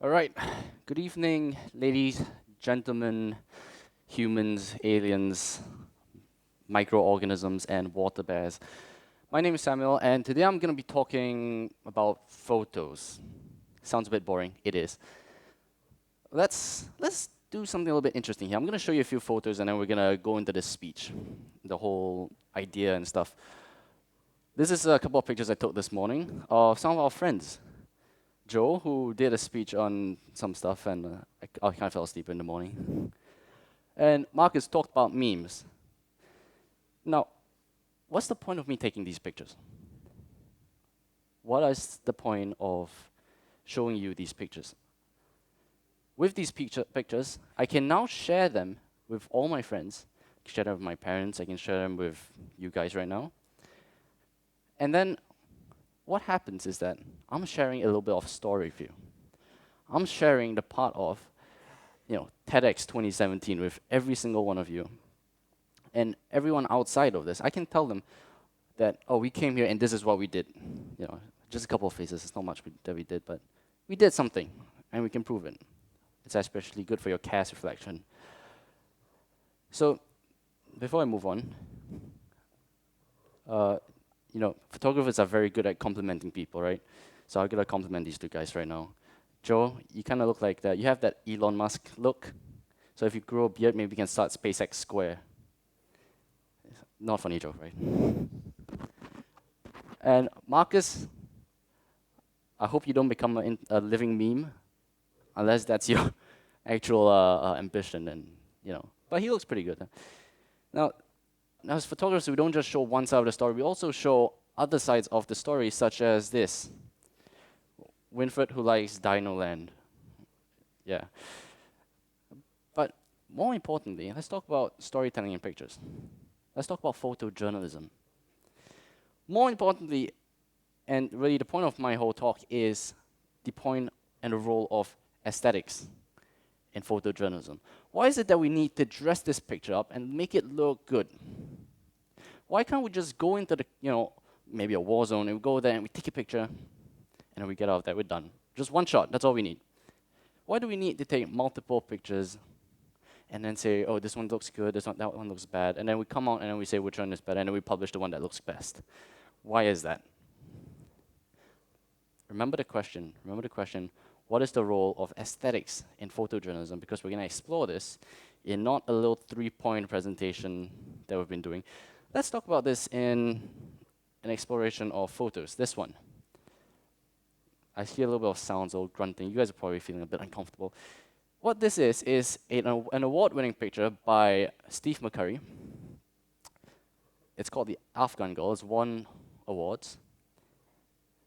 All right. Good evening, ladies, gentlemen, humans, aliens, microorganisms, and water bears. My name is Samuel, and today I'm going to be talking about photos. Sounds a bit boring. It is. Let's do something a little bit interesting here. I'm going to show you a few photos, and then we're going to go into this speech, the whole idea and stuff. This is a couple of pictures I took this morning of some of our friends. Joe, who did a speech on some stuff, and I kind of fell asleep in the morning. And Marcus talked about memes. Now, what's the point of me taking these pictures? What is the point of showing you these pictures? With these pictures, I can now share them with all my friends. I can share them with my parents. I can share them with you guys right now. And then what happens is that I'm sharing a little bit of story with you. I'm sharing the part of, TEDx 2017 with every single one of you. And everyone outside of this, I can tell them that, oh, we came here and this is what we did. Just a couple of faces, it's not much that we did, but we did something, and we can prove it. It's especially good for your CAS reflection. So, before I move on, photographers are very good at complimenting people, right? So I'm gonna compliment these two guys right now. Joe, you kind of look like that. You have that Elon Musk look. So if you grow a beard, maybe you can start SpaceX Square. Not funny joke, right? And Marcus, I hope you don't become a living meme, unless that's your actual ambition. And but he looks pretty good. Huh? Now, as photographers, we don't just show one side of the story, we also show other sides of the story, such as this. Winfred, who likes Dino Land. Yeah. But more importantly, let's talk about storytelling in pictures. Let's talk about photojournalism. More importantly, and really the point of my whole talk is the point and the role of aesthetics in photojournalism. Why is it that we need to dress this picture up and make it look good? Why can't we just go into the, maybe a war zone, and we go there and we take a picture, and then we get out of there, we're done. Just one shot, that's all we need. Why do we need to take multiple pictures and then say, oh, this one looks good, that one looks bad, and then we come out and then we say which one is better, and then we publish the one that looks best? Why is that? Remember the question, what is the role of aesthetics in photojournalism? Because we're going to explore this in not a little 3-point presentation that we've been doing. Let's talk about this in an exploration of photos. This one. I hear a little bit of sounds or grunting. You guys are probably feeling a bit uncomfortable. What this is an award-winning picture by Steve McCurry. It's called the Afghan Girl. It's won awards.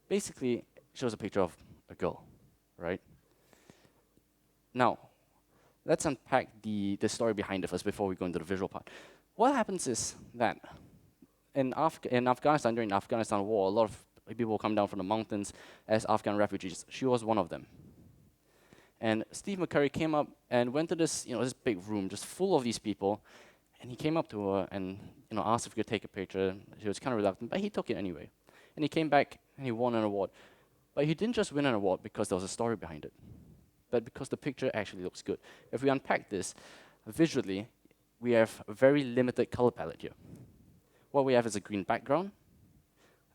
Basically, it shows a picture of a girl, right? Now, let's unpack the story behind it first before we go into the visual part. What happens is that in Afghanistan, during the Afghanistan war, a lot of people come down from the mountains as Afghan refugees. She was one of them. And Steve McCurry came up and went to this, this big room just full of these people, and he came up to her and asked if he could take a picture. She was kind of reluctant, but he took it anyway. And he came back and he won an award. But he didn't just win an award because there was a story behind it, but because the picture actually looks good. If we unpack this visually, we have a very limited color palette here. What we have is a green background,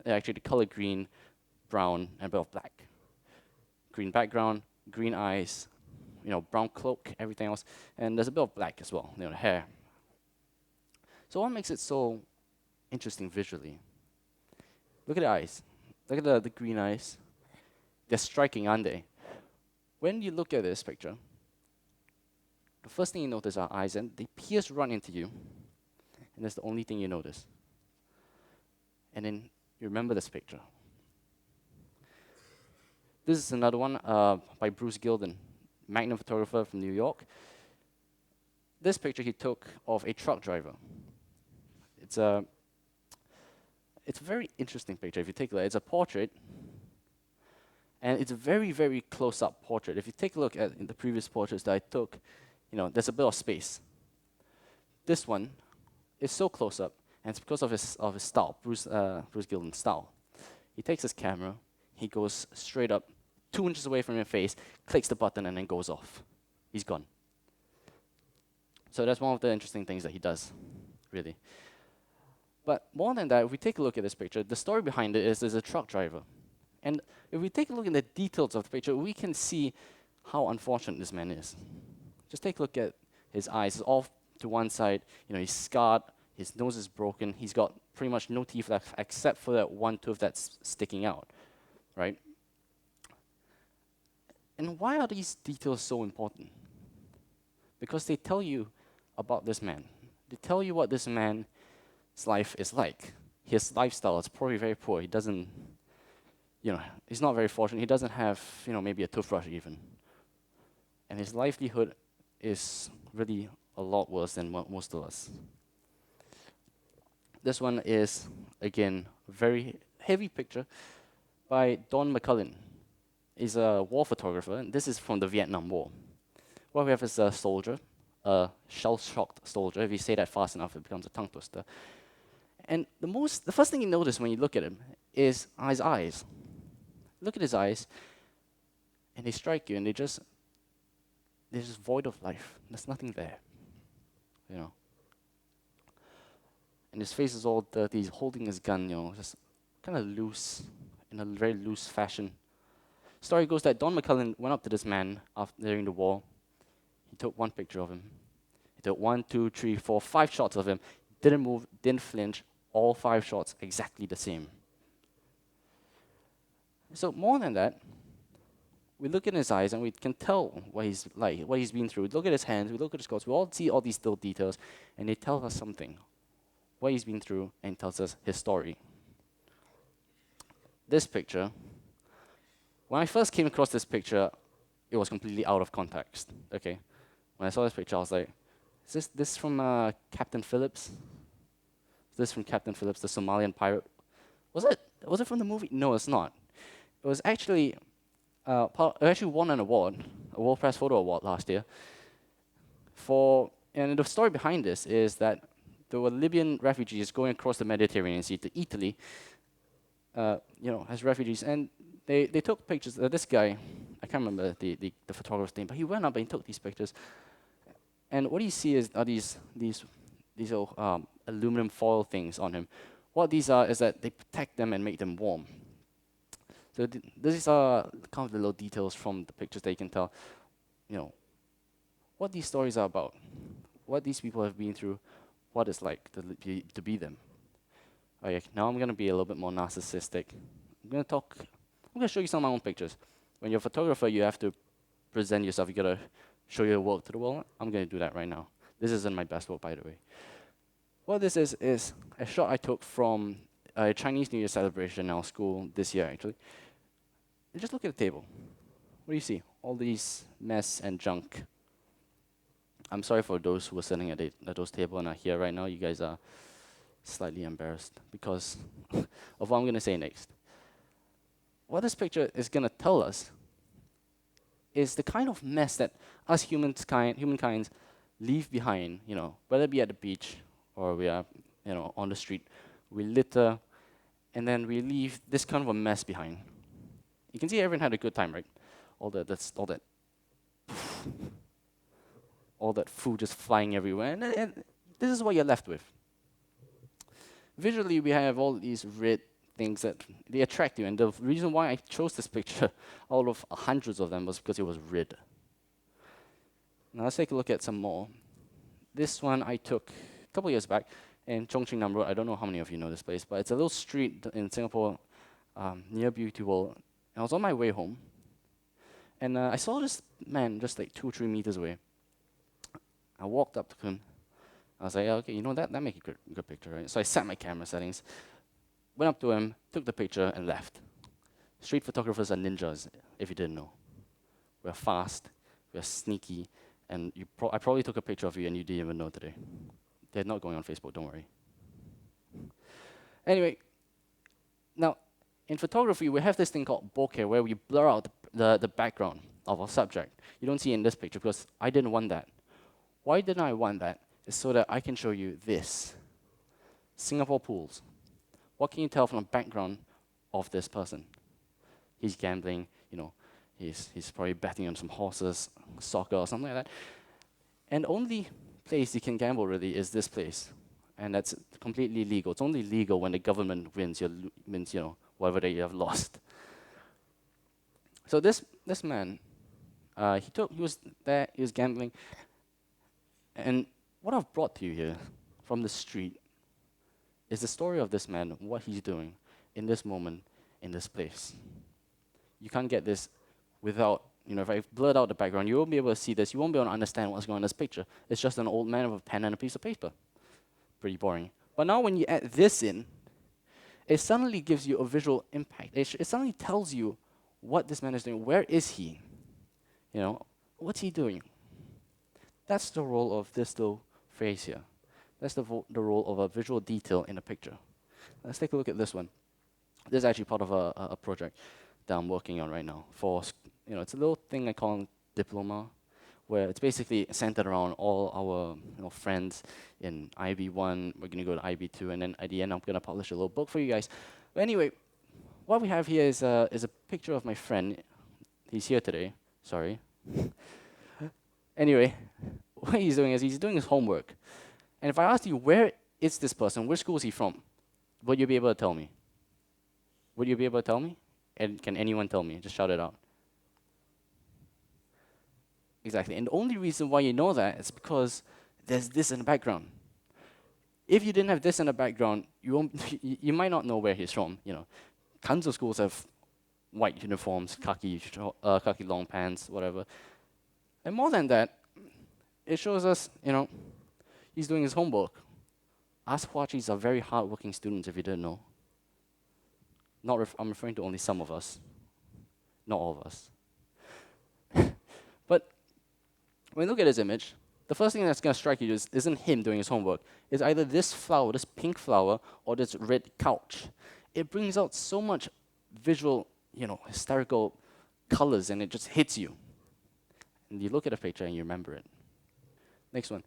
actually the color green, brown, and a bit of black. Green background, green eyes, brown cloak, everything else, and there's a bit of black as well, the hair. So what makes it so interesting visually? Look at the eyes. Look at the green eyes. They're striking, aren't they? When you look at this picture, the first thing you notice are eyes, and they pierce right into you, and that's the only thing you notice. And then you remember this picture. This is another one by Bruce Gilding, Magnum photographer from New York. This picture he took of a truck driver. It's a very interesting picture. If you take a look, it's a portrait, and it's a very, very close-up portrait. If you take a look at the previous portraits that I took, there's a bit of space. This one is so close-up, and it's because of his style, Bruce Gilding's style. He takes his camera, he goes straight up 2 inches away from your face, clicks the button, and then goes off. He's gone. So that's one of the interesting things that he does, really. But more than that, if we take a look at this picture, the story behind it is there's a truck driver. And if we take a look at the details of the picture, we can see how unfortunate this man is. Just take a look at his eyes. It's off to one side. He's scarred. His nose is broken. He's got pretty much no teeth left except for that one tooth that's sticking out, right? And why are these details so important? Because they tell you about this man. They tell you what this man's life is like. His lifestyle is probably very poor. He doesn't, he's not very fortunate. He doesn't have, maybe a toothbrush even. And his livelihood is really a lot worse than most of us. This one is, again, a very heavy picture by Don McCullin. He's a war photographer, and this is from the Vietnam War. What we have is a soldier, a shell-shocked soldier. If you say that fast enough, it becomes a tongue twister. And the first thing you notice when you look at him is his eyes. Look at his eyes, and they strike you, and they're just void of life. There's nothing there, And his face is all dirty. He's holding his gun, just kind of loose, in a very loose fashion. Story goes that Don McCullin went up to this man during the war. He took one picture of him. He took 1, 2, 3, 4, 5 shots of him. Didn't move, didn't flinch. All 5 shots exactly the same. So more than that, we look in his eyes and we can tell what he's like, what he's been through. We look at his hands, we look at his clothes, we all see all these little details, and they tell us something. What he's been through, and tells us his story. This picture, when I first came across this picture, it was completely out of context. Okay, when I saw this picture, I was like, "Is this from Captain Phillips? Is this from Captain Phillips, the Somalian pirate? Was it from the movie? No, it's not. It was actually it actually won an award, a World Press Photo Award last year. And the story behind this is that there were Libyan refugees going across the Mediterranean Sea to Italy, as refugees, and they took pictures. This guy, I can't remember the photographer's name, but he went up and he took these pictures. And what you see are these little aluminum foil things on him. What these are is that they protect them and make them warm. So these are kind of the little details from the pictures that you can tell, what these stories are about, what these people have been through, what it's like to be them. Okay, now I'm going to be a little bit more narcissistic. I'm going to show you some of my own pictures. When you're a photographer, you have to present yourself. You got to show your work to the world. I'm going to do that right now. This isn't my best work, by the way. What this is a shot I took from a Chinese New Year celebration in our school this year, actually. And just look at the table. What do you see? All these mess and junk. I'm sorry for those who are sitting at those tables and are here right now. You guys are slightly embarrassed because of what I'm going to say next. What this picture is going to tell us is the kind of mess that us humankind leave behind, whether it be at the beach or we are, on the street. We litter, and then we leave this kind of a mess behind. You can see everyone had a good time, right? All that food just flying everywhere, and this is what you're left with. Visually, we have all these red things that they attract you, and the reason why I chose this picture out of hundreds of them was because it was red. Now let's take a look at some more. This one I took a couple years back in Chongqing Road. I don't know how many of you know this place, but it's a little street in Singapore near Beauty World. And I was on my way home, and I saw this man just like 2 or 3 meters away. I walked up to him. I was like, okay, that makes a good picture, right? So I set my camera settings, went up to him, took the picture, and left. Street photographers are ninjas, if you didn't know. We're fast, we're sneaky, and I probably took a picture of you and you didn't even know today. They're not going on Facebook, don't worry. Anyway, now, in photography, we have this thing called bokeh, where we blur out the background of our subject. You don't see it in this picture because I didn't want that. Why didn't I want that? It's so that I can show you this. Singapore pools. What can you tell from the background of this person? He's gambling, He's probably betting on some horses, soccer or something like that. And only place you can gamble really is this place, and that's completely legal. It's only legal when the government wins. Wins, whatever that you have lost. So this man, he was there. He was gambling, and what I've brought to you here from the street is the story of this man, what he's doing in this moment, in this place. You can't get this without, if I blurred out the background, you won't be able to see this. You won't be able to understand what's going on in this picture. It's just an old man with a pen and a piece of paper. Pretty boring. But now when you add this in, it suddenly gives you a visual impact. It suddenly tells you what this man is doing. Where is he? What's he doing? That's the role of this little phrase here. That's the role of a visual detail in a picture. Let's take a look at this one. This is actually part of a project that I'm working on right now. It's a little thing I call Diploma, where it's basically centered around all our friends in IB1. We're going to go to IB2, and then at the end, I'm going to publish a little book for you guys. But anyway, what we have here is a picture of my friend. He's here today. Sorry. Anyway, what he's doing is he's doing his homework. And if I asked you, where is this person? Which school is he from? Would you be able to tell me? Would you be able to tell me? And can anyone tell me? Just shout it out. Exactly. And the only reason why you know that is because there's this in the background. If you didn't have this in the background, you might not know where he's from. Tons of schools have white uniforms, khaki long pants, whatever. And more than that, it shows us, he's doing his homework. Aswachis are very hardworking students, if you didn't know. I'm referring to only some of us, not all of us. But when you look at his image, the first thing that's going to strike you isn't him doing his homework. It's either this flower, this pink flower, or this red couch. It brings out so much visual, hysterical colors, and it just hits you. And you look at a picture and you remember it. Next one.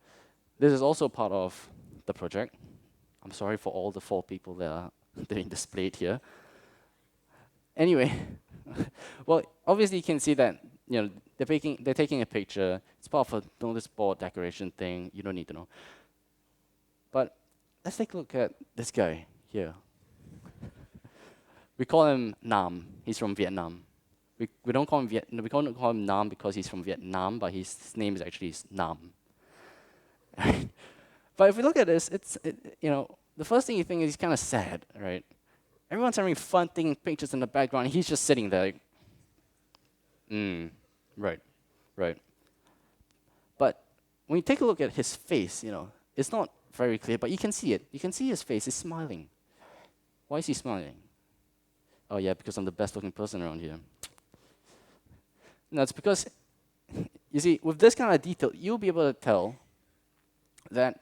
This is also part of the project. I'm sorry for all the 4 people that are being displayed here. Anyway, well, obviously you can see that they're taking a picture. It's part of a notice board decoration thing. You don't need to know. But let's take a look at this guy here. We call him Nam. He's from Vietnam. We don't call him Nam because he's from Vietnam, but his name is actually Nam. But if we look at this, the first thing you think is he's kind of sad, right? Everyone's having fun taking pictures in the background, and he's just sitting there like, right. But when you take a look at his face, it's not very clear, but you can see it. You can see his face. He's smiling. Why is he smiling? Oh yeah, because I'm the best looking person around here. No, it's because, you see, with this kind of detail, you'll be able to tell that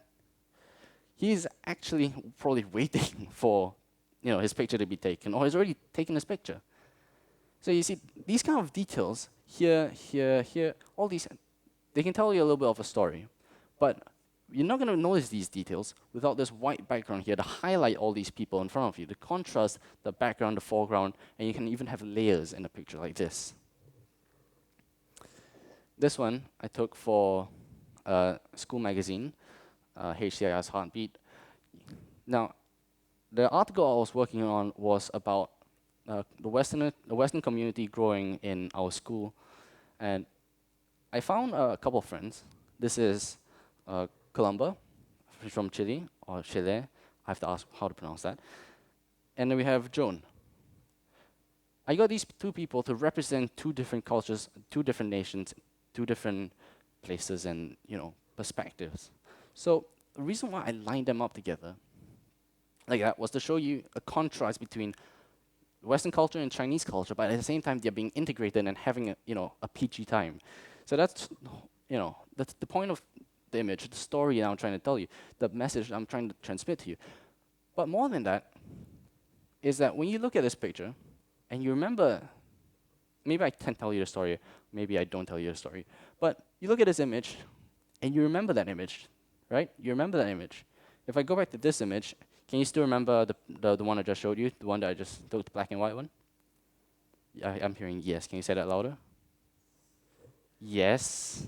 he's actually probably waiting for his picture to be taken, or he's already taken his picture. So you see, these kind of details, here, all these, they can tell you a little bit of a story. But you're not going to notice these details without this white background here to highlight all these people in front of you, to contrast the background, the foreground, and you can even have layers in a picture like this. This one I took for school magazine, HCIS Heartbeat. Now, the article I was working on was about the Western community growing in our school, and I found a couple of friends. This is Columba, from Chile, or Chile. I have to ask how to pronounce that. And then we have Joan. I got these 2 people to represent 2 different cultures, 2 different nations, 2 different places and perspectives. So the reason why I lined them up together like that was to show you a contrast between Western culture and Chinese culture, but at the same time they're being integrated and having a peachy time. So that's the point of the image, the story that I'm trying to tell you, the message I'm trying to transmit to you. But more than that is that when you look at this picture and you remember, maybe I can tell you the story, maybe I don't tell you the story, but you look at this image and you remember that image, right? You remember that image. If I go back to this image, can you still remember the one I just showed you, the one that I just took, the black and white one? I'm hearing yes. Can you say that louder? Yes.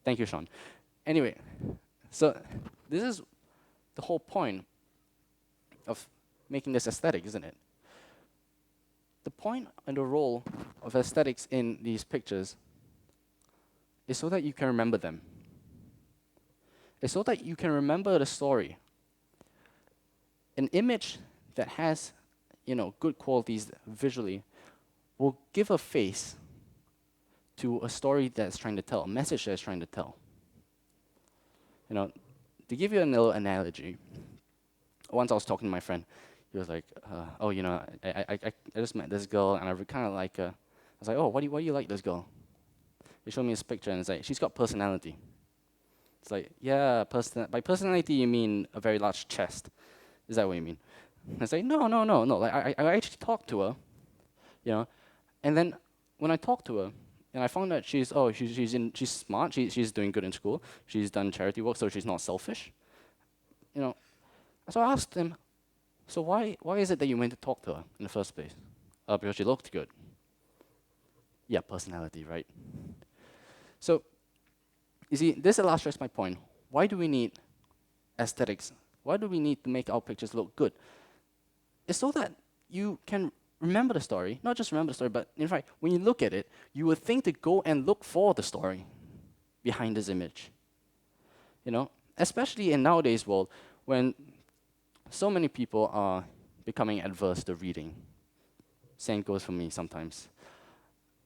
Thank you, Sean. Anyway, so this is the whole point of making this aesthetic, isn't it? The point and the role of aesthetics in these pictures is so that you can remember them. It's so that you can remember the story. An image that has, good qualities visually will give a face to a story that's trying to tell, a message that's trying to tell. To give you a little analogy, once I was talking to my friend, he was like, "Oh, I just met this girl and I kind of like her." I was like, "Oh, why do you like this girl?" He showed me this picture and it's like, "She's got personality." It's like, "Yeah, by personality you mean a very large chest? Is that what you mean?" I say, "No, no, no, no. Like I actually talked to her, you know, and then when I talked to her, and I found that she's smart. She's doing good in school. She's done charity work, so she's not selfish, you know." So I asked him, "So why is it that you went to talk to her in the first place?" Because she looked good. Yeah, personality, right? So you see, this illustrates my point. Why do we need aesthetics? Why do we need to make our pictures look good? It's so that you can remember the story, not just remember the story, but in fact, when you look at it, you will think to go and look for the story behind this image. Especially in nowadays world, when so many people are becoming adverse to reading. Same goes for me sometimes.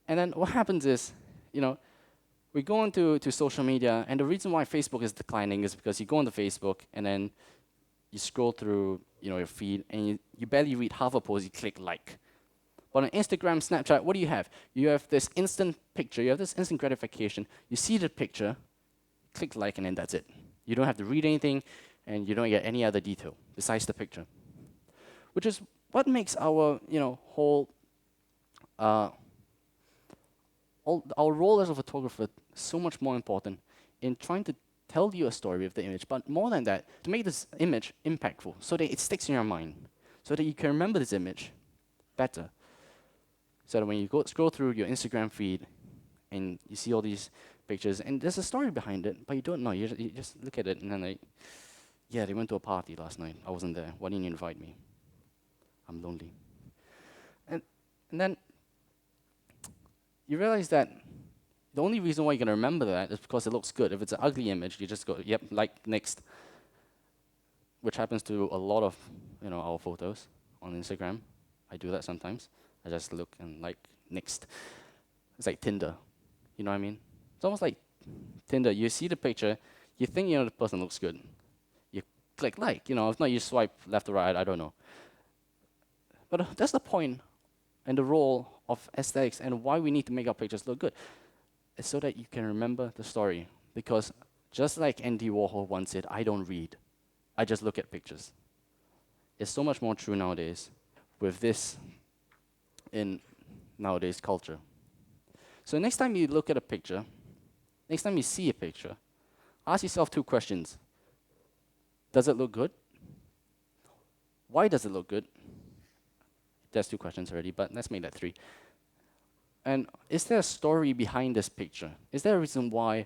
And then what happens is, we go into social media, and the reason why Facebook is declining is because you go onto Facebook and then you scroll through, your feed, and you barely read half a post, you click like. But on Instagram, Snapchat, what do you have? You have this instant picture, you have this instant gratification. You see the picture, click like, and then that's it. You don't have to read anything, and you don't get any other detail besides the picture. Which is what makes our, whole, our role as a photographer so much more important in trying to tell you a story with the image, but more than that, to make this image impactful, so that it sticks in your mind, so that you can remember this image better. So that when you scroll through your Instagram feed and you see all these pictures, and there's a story behind it, but you don't know. You just look at it and then like, yeah, they went to a party last night. I wasn't there. Why didn't you invite me? I'm lonely. And then you realize that the only reason why you're going to remember that is because it looks good. If it's an ugly image, you just go, yep, like, next. Which happens to a lot of, our photos on Instagram. I do that sometimes. I just look and like, next. It's like Tinder. You know what I mean? It's almost like Tinder. You see the picture, you think, the person looks good. You click like, if not, you swipe left or right, I don't know. But that's the point and the role of aesthetics and why we need to make our pictures look good. It's so that you can remember the story. Because just like Andy Warhol once said, I don't read. I just look at pictures. It's so much more true nowadays with this in nowadays culture. So next time you look at a picture, next time you see a picture, ask yourself 2 questions. Does it look good? Why does it look good? There's 2 questions already, but let's make that 3. And is there a story behind this picture? Is there a reason why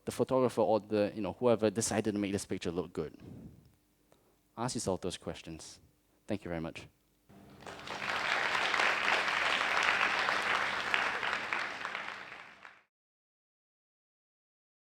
the photographer or the whoever decided to make this picture look good? Ask yourself those questions. Thank you very much.